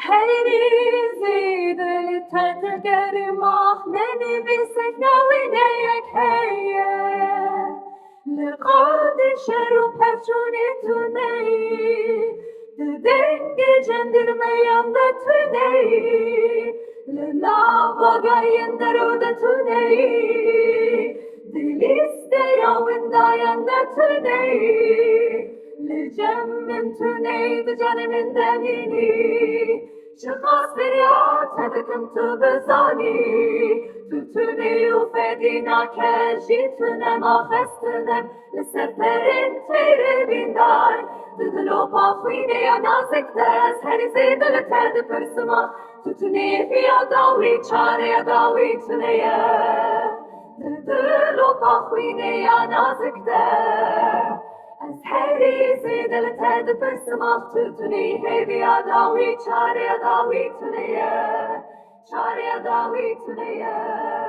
حيري لتذكر محمد بسنوينك هيا لقد شرف جنتني تدنج جندر ما يمتني لنا بغاين درودتني دلست يوم دايندتني لجمنتني بجانب دميني شخص بريات هدكم تبزاني تتني وفدينا كجيتنا ما خستنا لسفرين تيري بيندار تدلو بافويني أنا زكتاس هري زيد لتاد برسما تتني في أداوي چاري أداوي تنيا تدلو بافويني أنا زكتاس از هری زید لتد برسمات تونی هی اداوی چاره اداوی تونیه